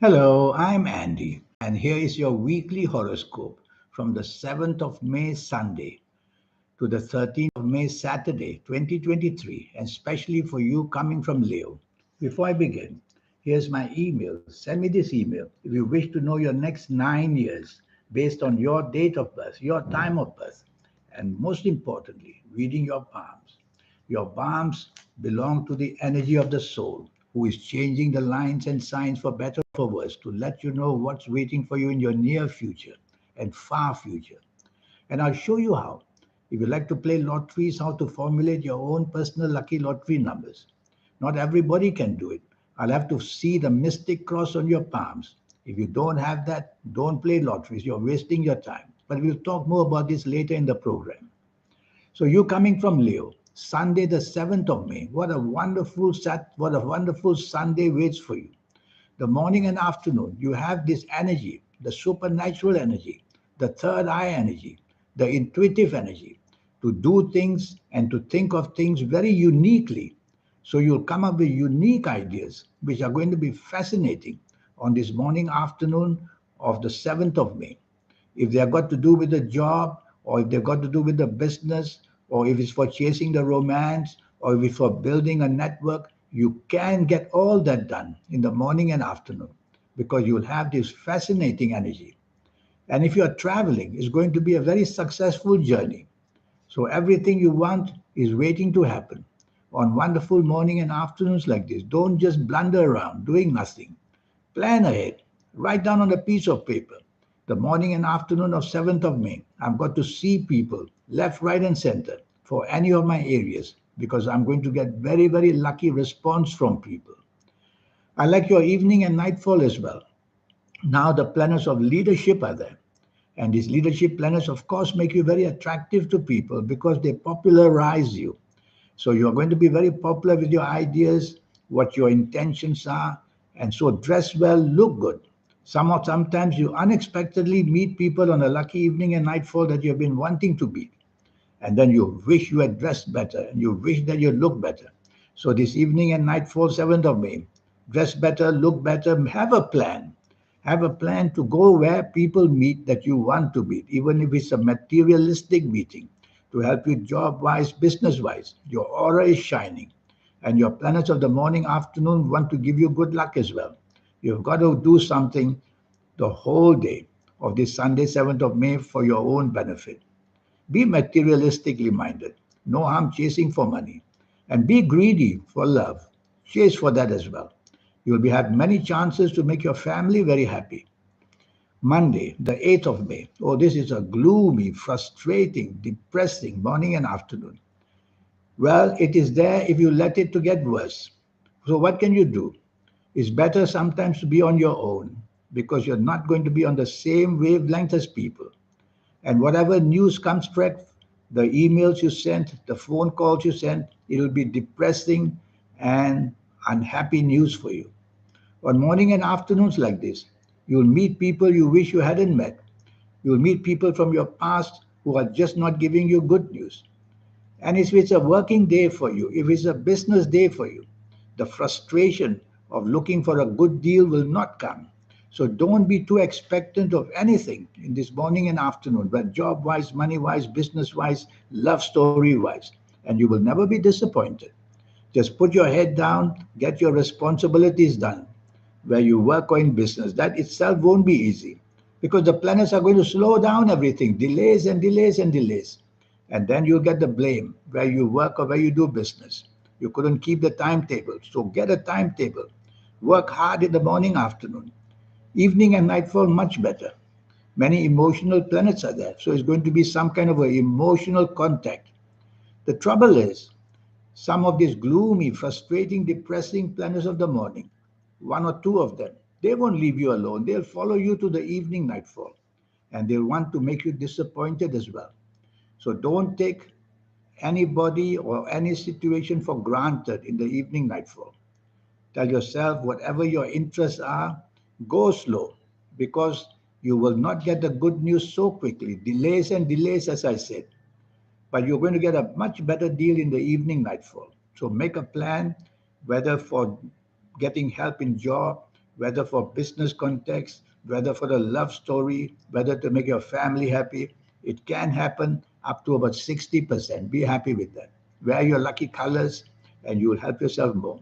Hello, I'm Andy, and here is your weekly horoscope from the 7th of May, Sunday, to the 13th of May, Saturday, 2023, and especially for you coming from Leo. Before I begin, here's my email. Send me this email if you wish to know your next 9 years based on your date of birth, your time of birth, and most importantly, reading your palms. Your palms belong to the energy of the soul, who is changing the lines and signs for better or for worse to let you know what's waiting for you in your near future and far future. And I'll show you how. If you like to play lotteries, how to formulate your own personal lucky lottery numbers. Not everybody can do it. I'll have to see the mystic cross on your palms. If you don't have that, don't play lotteries. You're wasting your time. But we'll talk more about this later in the program. So you coming from Leo, Sunday the 7th of May. What a wonderful Sunday waits for you. The morning and afternoon, you have this energy, the supernatural energy, the third eye energy, the intuitive energy to do things and to think of things very uniquely. So you'll come up with unique ideas which are going to be fascinating on this morning afternoon of the 7th of May. If they have got to do with the job, or if they've got to do with the business, or if it's for chasing the romance, or if it's for building a network, you can get all that done in the morning and afternoon because you'll have this fascinating energy. And if you're traveling, it's going to be a very successful journey. So everything you want is waiting to happen. On wonderful morning and afternoons like this, don't just blunder around doing nothing. Plan ahead. Write down on a piece of paper. The morning and afternoon of 7th of May, I've got to see people left, right, and center for any of my areas because I'm going to get very, very lucky response from people. I like your evening and nightfall as well. Now the planets of leadership are there. And these leadership planets, of course, make you very attractive to people because they popularize you. So you're going to be very popular with your ideas, what your intentions are, and so dress well, look good. Sometimes you unexpectedly meet people on a lucky evening and nightfall that you've been wanting to meet, and then you wish you had dressed better, and you wish that you look better. So this evening and nightfall, 7th of May, dress better, look better, have a plan. Have a plan to go where people meet that you want to meet, even if it's a materialistic meeting to help you job wise, business wise. Your aura is shining, and your planets of the morning, afternoon want to give you good luck as well. You've got to do something the whole day of this Sunday, 7th of May, for your own benefit. Be materialistically minded, no harm chasing for money, and be greedy for love. Chase for that as well. You will have many chances to make your family very happy. Monday, the 8th of May. Oh, this is a gloomy, frustrating, depressing morning and afternoon. Well, it is there if you let it to get worse. So what can you do? It's better sometimes to be on your own because you're not going to be on the same wavelength as people. And whatever news comes back, the emails you sent, the phone calls you sent, it'll be depressing and unhappy news for you. On morning and afternoons like this, you'll meet people you wish you hadn't met. You'll meet people from your past who are just not giving you good news. And if it's a working day for you, if it's a business day for you, the frustration of looking for a good deal will not come. So don't be too expectant of anything in this morning and afternoon, but job wise, money wise, business wise, love story wise, and you will never be disappointed. Just put your head down, get your responsibilities done where you work or in business. That itself won't be easy because the planets are going to slow down everything, delays and delays and delays. And then you'll get the blame where you work or where you do business. You couldn't keep the timetable. So get a timetable. Work hard in the morning, afternoon. Evening and nightfall, much better. Many emotional planets are there. So it's going to be some kind of an emotional contact. The trouble is, some of these gloomy, frustrating, depressing planets of the morning, one or two of them, they won't leave you alone. They'll follow you to the evening nightfall. And they'll want to make you disappointed as well. So don't take anybody or any situation for granted in the evening nightfall. Tell yourself whatever your interests are, go slow because you will not get the good news so quickly. Delays and delays, as I said. But you're going to get a much better deal in the evening nightfall. So make a plan, whether for getting help in job, whether for business context, whether for a love story, whether to make your family happy. It can happen up to about 60%. Be happy with that. Wear your lucky colors and you will help yourself more.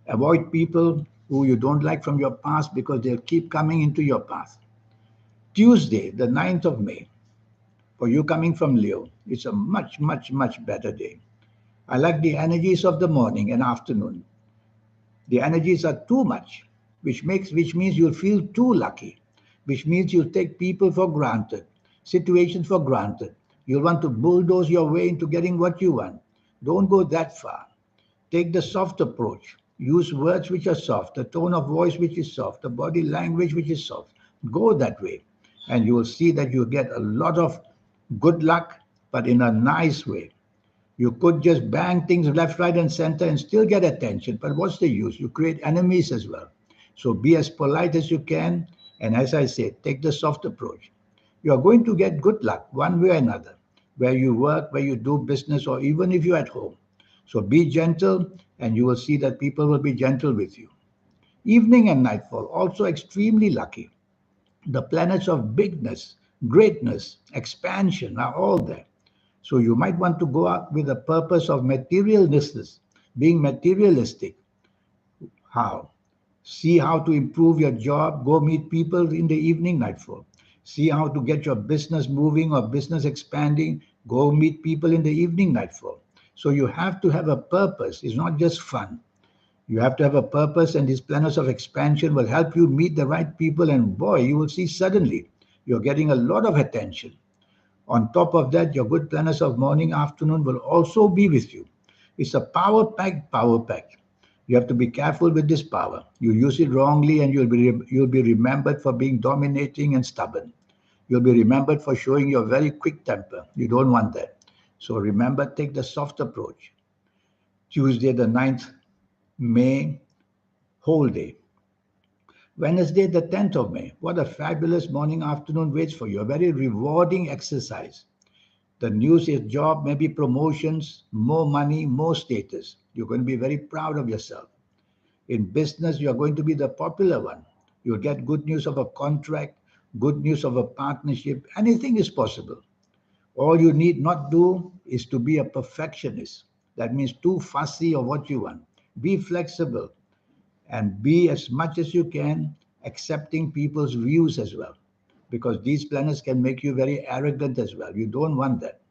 Avoid people who you don't like from your past because they'll keep coming into your path. Tuesday, the 9th of May, for you coming from Leo, it's a much, much, much better day. I like the energies of the morning and afternoon. The energies are too much, which means you'll feel too lucky, which means you'll take people for granted, situations for granted. You'll want to bulldoze your way into getting what you want. Don't go that far. Take the soft approach. Use words which are soft, the tone of voice which is soft, the body language which is soft. Go that way, and you will see that you get a lot of good luck, but in a nice way. You could just bang things left, right, and center and still get attention, but what's the use? You create enemies as well. So be as polite as you can, and as I said, take the soft approach. You are going to get good luck one way or another, where you work, where you do business, or even if you're at home. So be gentle, and you will see that people will be gentle with you. Evening and nightfall, also extremely lucky. The planets of bigness, greatness, expansion are all there. So you might want to go out with a purpose of materialness, being materialistic. How? See how to improve your job, go meet people in the evening, nightfall. See how to get your business moving or business expanding, go meet people in the evening, nightfall. So you have to have a purpose. It's not just fun. You have to have a purpose, and these planners of expansion will help you meet the right people. And boy, you will see suddenly you're getting a lot of attention. On top of that, your good planners of morning, afternoon will also be with you. It's a power-packed power pack. You have to be careful with this power. You use it wrongly, and you'll be remembered for being dominating and stubborn. You'll be remembered for showing your very quick temper. You don't want that. So remember, take the soft approach. Tuesday, the 9th May, whole day. Wednesday, the 10th of May. What a fabulous morning, afternoon waits for you. A very rewarding exercise. The news is job, maybe promotions, more money, more status. You're going to be very proud of yourself. In business, you're going to be the popular one. You'll get good news of a contract, good news of a partnership. Anything is possible. All you need not do is to be a perfectionist. That means too fussy of what you want. Be flexible and be as much as you can accepting people's views as well. Because these planets can make you very arrogant as well. You don't want that.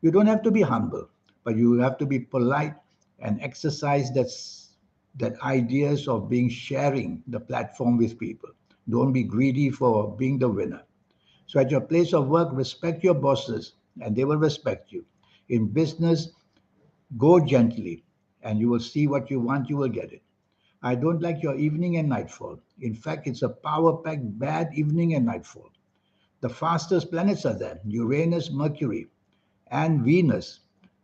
You don't have to be humble, but you have to be polite and exercise that ideas of being sharing the platform with people. Don't be greedy for being the winner. So at your place of work, respect your bosses and they will respect you. In business, go gently and you will see what you want, you will get it. I don't like your evening and nightfall. In fact, it's a power-packed bad evening and nightfall. The fastest planets are there, Uranus, Mercury, and Venus.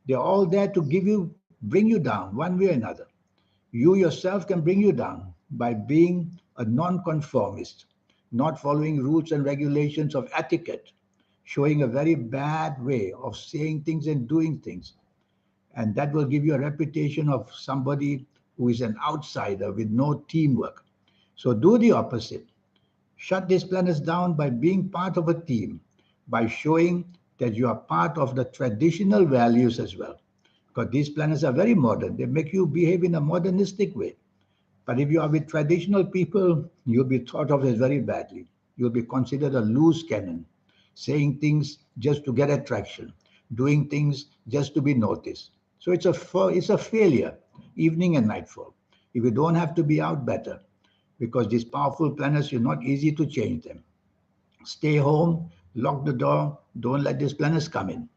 They're all there to bring you down one way or another. You yourself can bring you down by being a non-conformist, not following rules and regulations of etiquette, showing a very bad way of saying things and doing things. And that will give you a reputation of somebody who is an outsider with no teamwork. So do the opposite. Shut these planets down by being part of a team, by showing that you are part of the traditional values as well. Because these planets are very modern. They make you behave in a modernistic way. But if you are with traditional people, you'll be thought of as very badly. You'll be considered a loose cannon, saying things just to get attraction, doing things just to be noticed. So it's a failure, evening and nightfall. If you don't have to be out, better, because these powerful planets, you're not easy to change them. Stay home, lock the door, don't let these planets come in.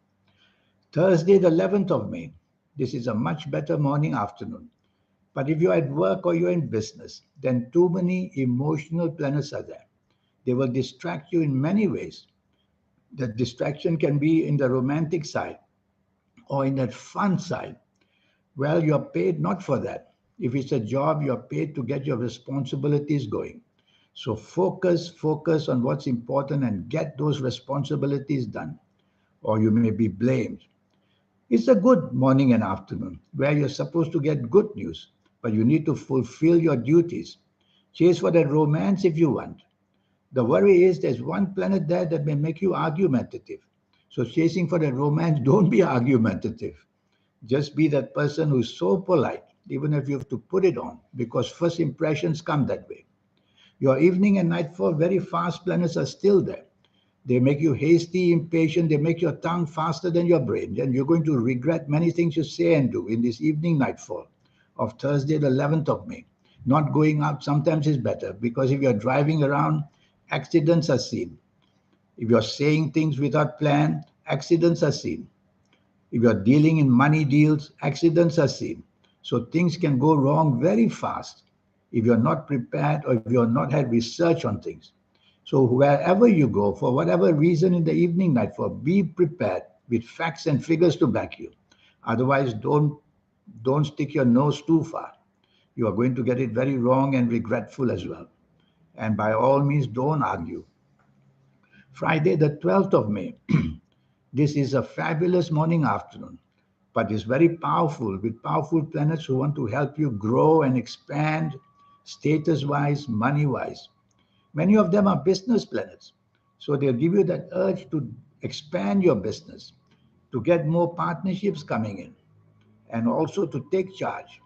Thursday, the 11th of May. This is a much better morning, afternoon. But if you're at work or you're in business, then too many emotional planets are there. They will distract you in many ways. The distraction can be in the romantic side or in that fun side. Well, you're paid not for that. If it's a job, you're paid to get your responsibilities going. So focus on what's important and get those responsibilities done, or you may be blamed. It's a good morning and afternoon where you're supposed to get good news, but you need to fulfill your duties. Chase for that romance if you want. The worry is there's one planet there that may make you argumentative. So chasing for that romance, don't be argumentative. Just be that person who's so polite, even if you have to put it on, because first impressions come that way. Your evening and nightfall, very fast planets are still there. They make you hasty, impatient. They make your tongue faster than your brain. Then you're going to regret many things you say and do in this evening nightfall of Thursday, the 11th of May. Not going out sometimes is better because if you're driving around, accidents are seen. If you're saying things without plan, accidents are seen. If you're dealing in money deals, accidents are seen. So things can go wrong very fast if you're not prepared or if you're not had research on things. So wherever you go, for whatever reason in the evening nightfall, be prepared with facts and figures to back you. Otherwise, don't stick your nose too far. You are going to get it very wrong and regretful as well. And by all means, don't argue. Friday, the 12th of May. This is a fabulous morning afternoon, but it's very powerful with powerful planets who want to help you grow and expand status-wise, money-wise. Many of them are business planets. So they'll give you that urge to expand your business, to get more partnerships coming in, and also to take charge.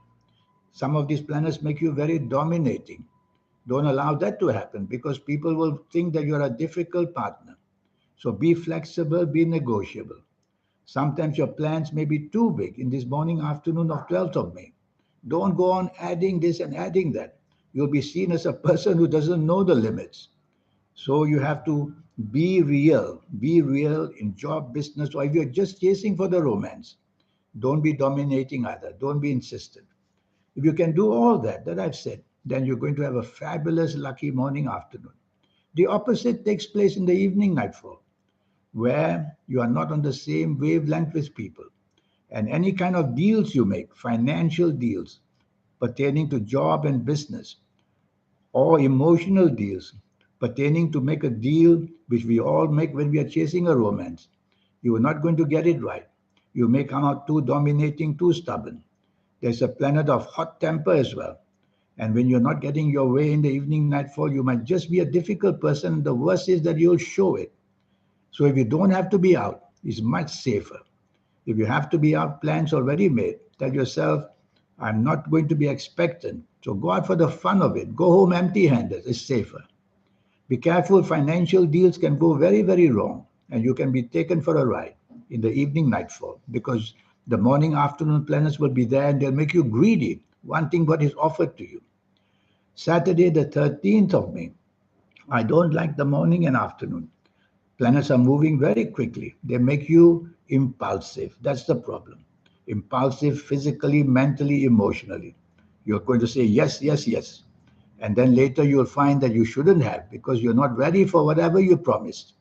Some of these planets make you very dominating. Don't allow that to happen because people will think that you're a difficult partner. So be flexible, be negotiable. Sometimes your plans may be too big in this morning afternoon of 12th of May. Don't go on adding this and adding that. You'll be seen as a person who doesn't know the limits. So you have to be real in job, business, or if you're just chasing for the romance, don't be dominating either. Don't be insistent. If you can do all that I've said, then you're going to have a fabulous, lucky morning afternoon. The opposite takes place in the evening nightfall, where you are not on the same wavelength with people. And any kind of deals you make, financial deals pertaining to job and business, or emotional deals pertaining to make a deal which we all make when we are chasing a romance, you are not going to get it right. You may come out too dominating, too stubborn. There's a planet of hot temper as well. And when you're not getting your way in the evening nightfall, you might just be a difficult person. The worst is that you'll show it. So if you don't have to be out, it's much safer. If you have to be out, plans already made. Tell yourself, I'm not going to be expectant. So go out for the fun of it. Go home empty-handed. It's safer. Be careful. Financial deals can go very, very wrong. And you can be taken for a ride in the evening nightfall because the morning afternoon planets will be there and they'll make you greedy, wanting what is offered to you. Saturday, the 13th of May. I don't like the morning and afternoon. Planets are moving very quickly. They make you impulsive. That's the problem. Impulsive physically, mentally, emotionally. You're going to say yes, yes, yes. And then later you'll find that you shouldn't have because you're not ready for whatever you promised.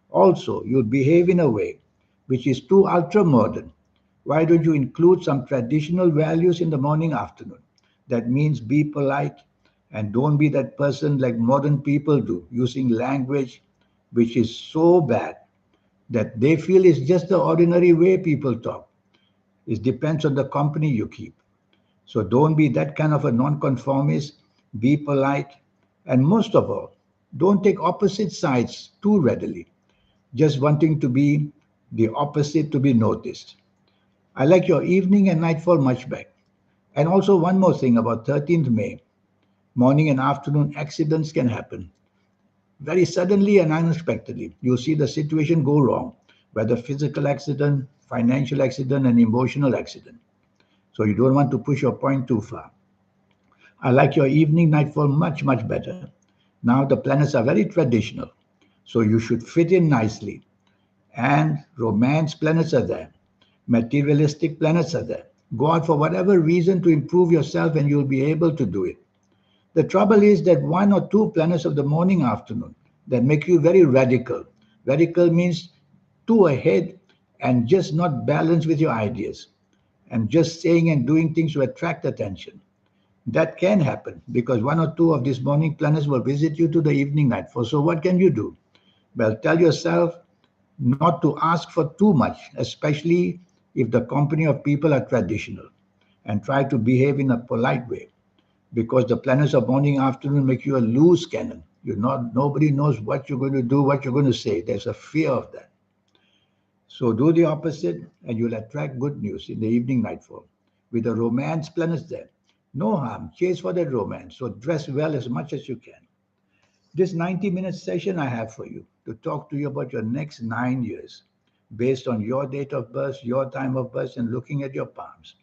Also, you'll behave in a way which is too ultra-modern. Why don't you include some traditional values in the morning afternoon? That means be polite and don't be that person like modern people do, using language which is so bad that they feel it's just the ordinary way people talk. It depends on the company you keep. So don't be that kind of a nonconformist. Be polite. And most of all, don't take opposite sides too readily, just wanting to be the opposite to be noticed. I like your evening and nightfall much better. And also one more thing about 13th May. Morning and afternoon accidents can happen. Very suddenly and unexpectedly, you'll see the situation go wrong, whether physical accident, financial accident, and emotional accident. So you don't want to push your point too far. I like your evening nightfall much, much better. Now the planets are very traditional, so you should fit in nicely. And romance planets are there. Materialistic planets are there. Go out for whatever reason to improve yourself and you'll be able to do it. The trouble is that one or two planets of the morning afternoon that make you very radical. Radical means too ahead and just not balanced with your ideas and just saying and doing things to attract attention. That can happen because one or two of these morning planets will visit you to the evening nightfall. So what can you do? Well, tell yourself not to ask for too much, especially if the company of people are traditional, and try to behave in a polite way. because the planets of morning afternoon make you a loose cannon. Nobody knows what you're going to do, what you're going to say. There's a fear of that. So do the opposite and you'll attract good news in the evening nightfall. With the romance planets there, no harm. Chase for that romance. So dress well as much as you can. This 90-minute session I have for you to talk to you about your next 9 years based on your date of birth, your time of birth, and looking at your palms.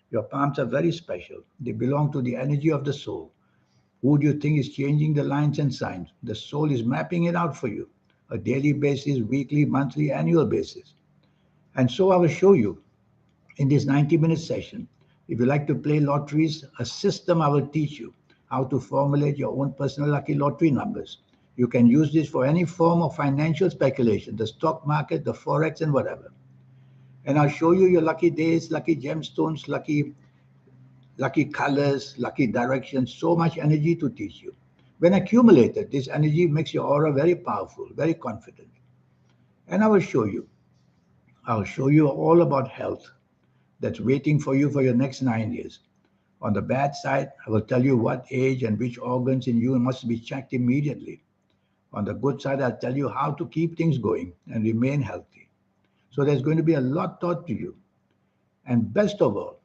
Your palms are very special. They belong to the energy of the soul. Who do you think is changing the lines and signs? The soul is mapping it out for you, a daily basis, weekly, monthly, annual basis. And so I will show you in this 90-minute session. If you like to play lotteries, a system I will teach you how to formulate your own personal lucky lottery numbers. You can use this for any form of financial speculation, the stock market, the forex, and whatever. And I'll show you your lucky days, lucky gemstones, lucky colors, lucky directions, so much energy to teach you. When accumulated, this energy makes your aura very powerful, very confident. And I'll show you all about health that's waiting for you for your next 9 years. On the bad side, I will tell you what age and which organs in you must be checked immediately. On the good side, I'll tell you how to keep things going and remain healthy. So there's going to be a lot taught to you. And best of all,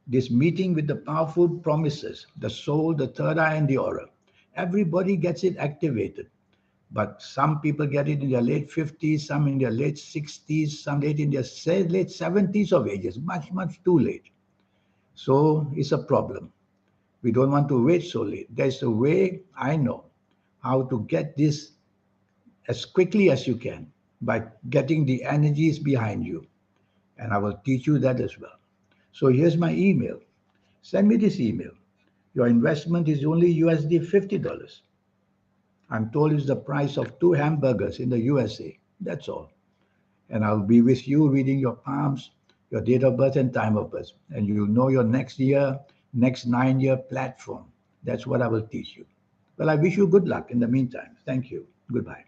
this meeting with the powerful promises, the soul, the third eye, and the aura. Everybody gets it activated. But some people get it in their late 50s, some in their late 60s, some late in their late 70s of ages, much, much too late. So it's a problem. We don't want to wait so late. There's a way I know how to get this as quickly as you can by getting the energies behind you. And I will teach you that as well. So here's my email. Send me this email. Your investment is only USD $50. I'm told it's the price of 2 hamburgers in the USA. That's all. And I'll be with you reading your palms, your date of birth and time of birth. And you'll know your next year, next 9-year platform. That's what I will teach you. Well, I wish you good luck in the meantime. Thank you. Goodbye.